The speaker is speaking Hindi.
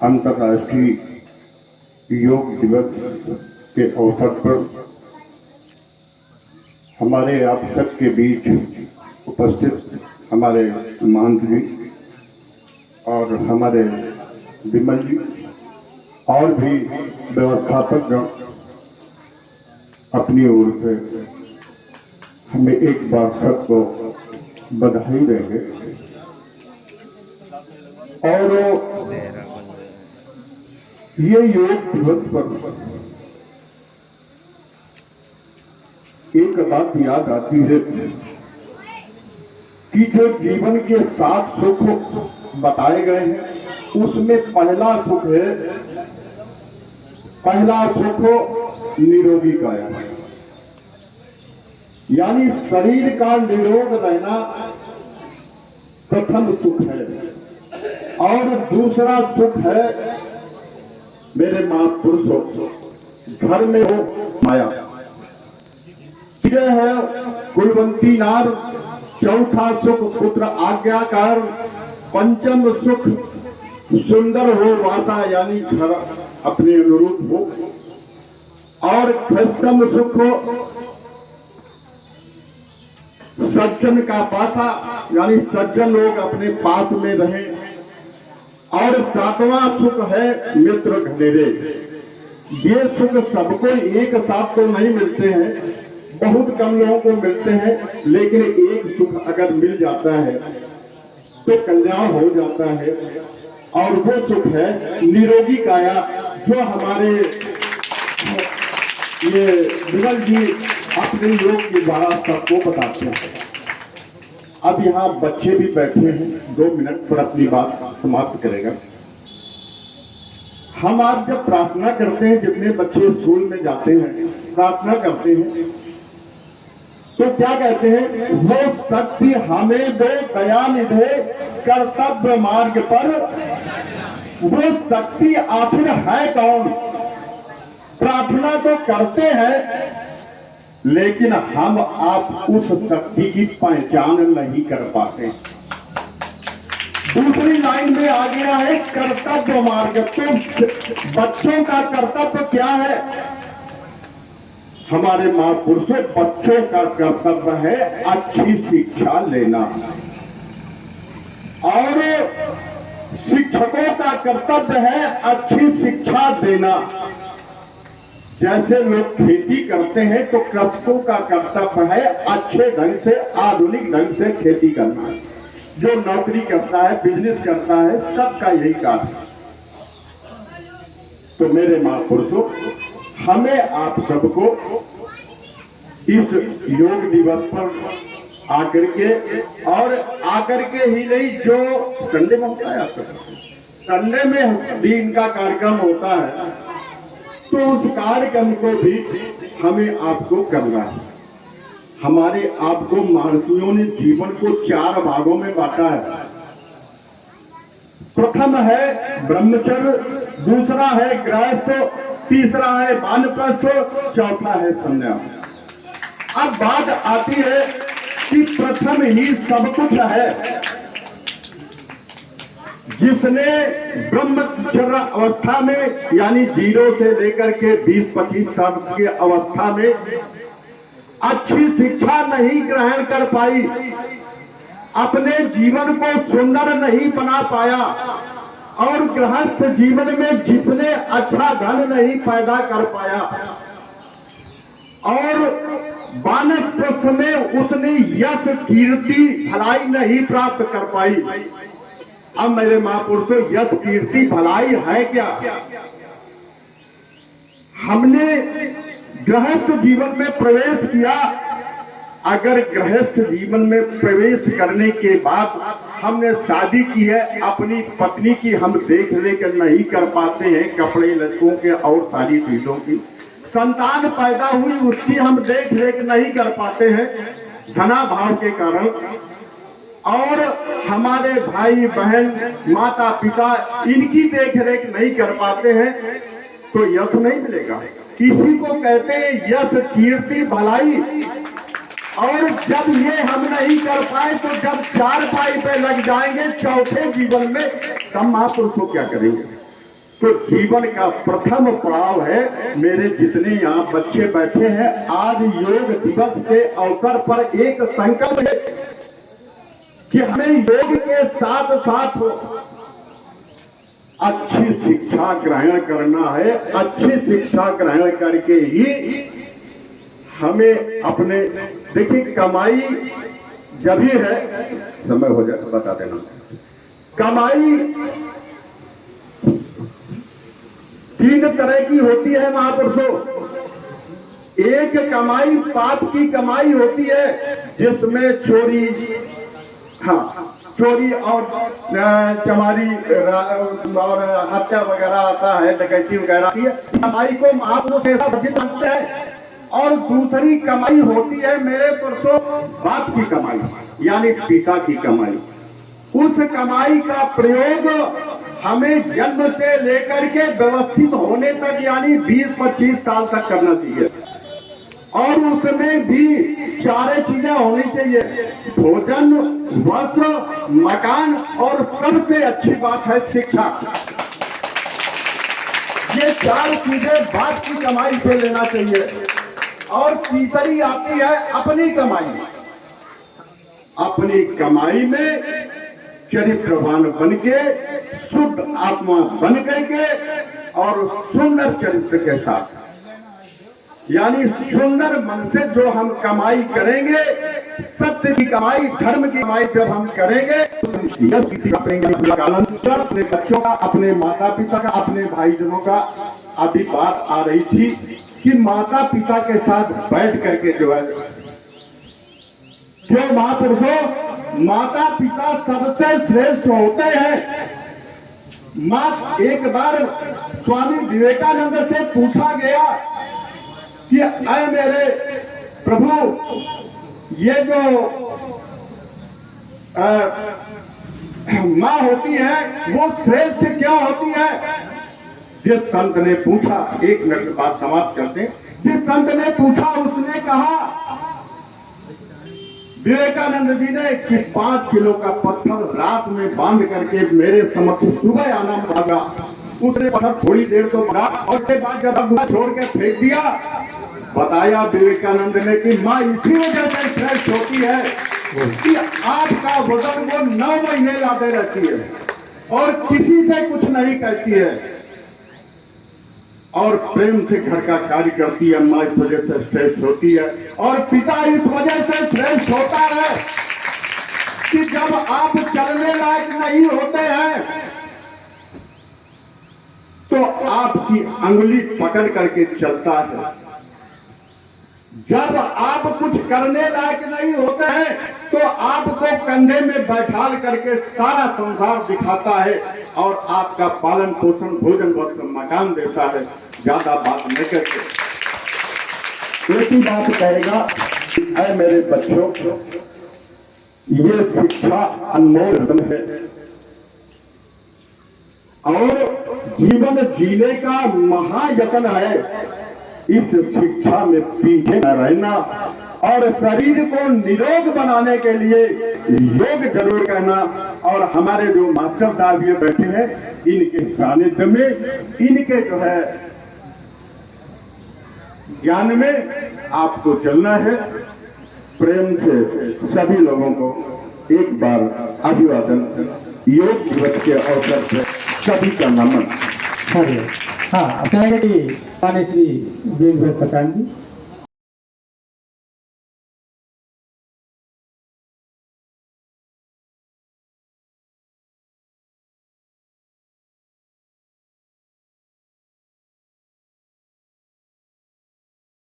अंतर्राष्ट्रीय योग दिवस के अवसर पर हमारे आप सबके बीच उपस्थित हमारे महंत जी और हमारे विमल जी और भी व्यवस्थापक गण अपनी ओर से हमें एक बार सबको बधाई देंगे। और ये योग दिवस पर एक बात याद आती है कि जो जीवन के 7 सुख बताए गए हैं उसमें पहला सुख है, पहला सुख निरोगी काया, यानी शरीर का निरोग रहना प्रथम सुख है। और दूसरा सुख है मेरे महापुरुषों घर में हो माया, यह है कुलवंती नार। चौथा सुख पुत्र आज्ञाकार। पंचम सुख सुंदर हो वासा, यानी घर अपने अनुरूप हो। और षष्ठम सुख सज्जन का पासा, यानी सज्जन लोग अपने पास में रहे। और 7वां सुख है मित्र घनेरे। ये सुख सबको एक साथ तो नहीं मिलते हैं, बहुत कम लोगों को मिलते हैं, लेकिन एक सुख अगर मिल जाता है तो कल्याण हो जाता है। और वो सुख है निरोगी काया, जो हमारे ये विमल जी अपने योग के द्वारा सबको बताते हैं। अब यहाँ बच्चे भी बैठे हैं, 2 मिनट पर अपनी बात समाप्त करेगा। हम आज जब प्रार्थना करते हैं, जितने बच्चे स्कूल में जाते हैं प्रार्थना करते हैं, तो क्या कहते हैं? वो शक्ति हमें दे दया निधे कर्तव्य मार्ग पर। वो शक्ति आखिर है कौन? प्रार्थना तो करते हैं, लेकिन हम आप उस शक्ति की पहचान नहीं कर पाते। दूसरी लाइन में आ गया है कर्तव्य मार्ग। तो बच्चों का कर्तव्य क्या है? हमारे महापुरुषों बच्चों का कर्तव्य है अच्छी शिक्षा लेना, और शिक्षकों का कर्तव्य है अच्छी शिक्षा देना। जैसे लोग खेती करते हैं तो कृषकों का कर्तव्य है अच्छे ढंग से, आधुनिक ढंग से खेती करना। जो नौकरी करता है, बिजनेस करता है, सबका यही काम है। तो मेरे महापुरुषों, हमें आप सबको इस योग दिवस पर आकर के, और आकर के ही नहीं, जो संडे में होता है, संडे में भी इनका कार्यक्रम होता है, तो उस कार्यक्रम को भी हमें आपको करना है। हमारे आपको महर्षियों ने जीवन को 4 भागों में बांटा है। प्रथम है ब्रह्मचर्य, दूसरा है गृहस्थ, तीसरा है वानप्रस्थ, चौथा है संन्यास। अब बात आती है कि प्रथम ही सब कुछ है। जिसने ब्रह्मचर्य अवस्था में, यानी 0 से लेकर के 20-25 साल की अवस्था में अच्छी शिक्षा नहीं ग्रहण कर पाई, अपने जीवन को सुंदर नहीं बना पाया, और गृहस्थ जीवन में जिसने अच्छा धन नहीं पैदा कर पाया, और वानप्रस्थ में उसने यश कीर्ति भलाई नहीं प्राप्त कर पाई। अब मेरे महापुरुषों, यश कीर्ति भलाई है क्या? हमने गृहस्थ जीवन में प्रवेश किया। अगर गृहस्थ जीवन में प्रवेश करने के बाद हमने शादी की है, अपनी पत्नी की हम देख रेख नहीं कर पाते हैं, कपड़े लड़कों के और सारी चीजों की, संतान पैदा हुई उसकी हम देख रेख नहीं कर पाते हैं धना भाव के कारण, और हमारे भाई बहन माता पिता इनकी देख रेख नहीं कर पाते हैं, तो यश नहीं मिलेगा। किसी को कहते हैं यश कीर्ति भलाई। और जब ये हम नहीं कर पाए, तो जब 4 पाई पे लग जाएंगे चौथे जीवन में, तब महापुरुष को क्या करेंगे? तो जीवन का प्रथम पड़ाव है। मेरे जितने यहाँ बच्चे बैठे हैं, आज योग दिवस के अवसर पर एक संकल्प है कि हमें योग के साथ साथ अच्छी शिक्षा ग्रहण करना है। अच्छी शिक्षा ग्रहण करके ही हमें अपने, देखिए कमाई जब ही है, समय हो जाए तो बता देना। कमाई तीन तरह की होती है महापुरुषों। एक कमाई पाप की कमाई होती है, जिसमें चोरी, हाँ चोरी और चमारी और हत्या वगैरह आता है, डकैती वगैरह आती है। कमाई को महापुरुष ऐसा वर्जित मानते हैं। और दूसरी कमाई होती है मेरे पुरुषों, बाप की कमाई, यानी पिता की कमाई। उस कमाई का प्रयोग हमें जन्म से लेकर के व्यवस्थित होने तक, यानी 20-25 साल तक करना चाहिए। और उसमें भी चार चीजें होनी चाहिए: भोजन, वस्त्र, मकान और सबसे अच्छी बात है शिक्षा। ये चार चीजें बाप की कमाई से लेना चाहिए। और तीसरी आती है अपनी कमाई। अपनी कमाई में चरित्रवान बन के, शुद्ध आत्मा बन करके और सुंदर चरित्र के साथ, यानी सुंदर मन से जो हम कमाई करेंगे, सत्य की कमाई, धर्म की कमाई जब हम करेंगे तो अपने बच्चों का, अपने माता पिता का, अपने भाईजनों का। अभी बात आ रही थी कि माता पिता के साथ बैठ करके जो है, जो महापुरुषों, माता पिता सबसे श्रेष्ठ होते हैं। माँ, एक बार स्वामी विवेकानंद से पूछा गया कि अय मेरे प्रभु, ये जो माँ होती है वो श्रेष्ठ क्यों होती है? जिस संत ने पूछा, 1 मिनट बाद समाप्त करते हैं। जिस संत ने पूछा, उसने कहा विवेकानंद जी ने कि 5 किलो का पत्थर रात में बांध करके मेरे समक्ष सुबह आना मांगा। उसने पत्थर थोड़ी देर तो मारा और उसके बाद जब छोड़ के फेंक दिया। बताया विवेकानंद ने कि माँ इसी वजह से श्रेष्ठ होती है कि आपका वजन वो 9 महीने लाते रहती है और किसी से कुछ नहीं कहती है और प्रेम से घर का कार्य करती है। माँ इस वजह से श्रेष्ठ होती है और पिता इस वजह से श्रेष्ठ होता है कि जब आप चलने लायक नहीं होते हैं तो आपकी अंगुली पकड़ करके चलता है। जब आप कुछ करने लायक नहीं होते हैं तो आपको कंधे में बैठाल करके सारा संसार दिखाता है और आपका पालन पोषण, भोजन, वस्त्र, मकान देता है। ज्यादा बात नहीं करते, एक ही बात कहेगा, ऐ मेरे बच्चों, ये शिक्षा अनमोल धन है और जीवन जीने का महायतन है। इस शिक्षा में पीछे न रहना और शरीर को निरोग बनाने के लिए योग जरूर करना। और हमारे जो मास्टर साहब ये बैठे हैं, इनके सानिध्य में, इनके जो है ज्ञान में आपको चलना है। प्रेम से सभी लोगों को एक बार अभिवादन। योग दिवस के अवसर से सभी का नमन। हाँ, चाहेंगे कि श्री देव सकान जी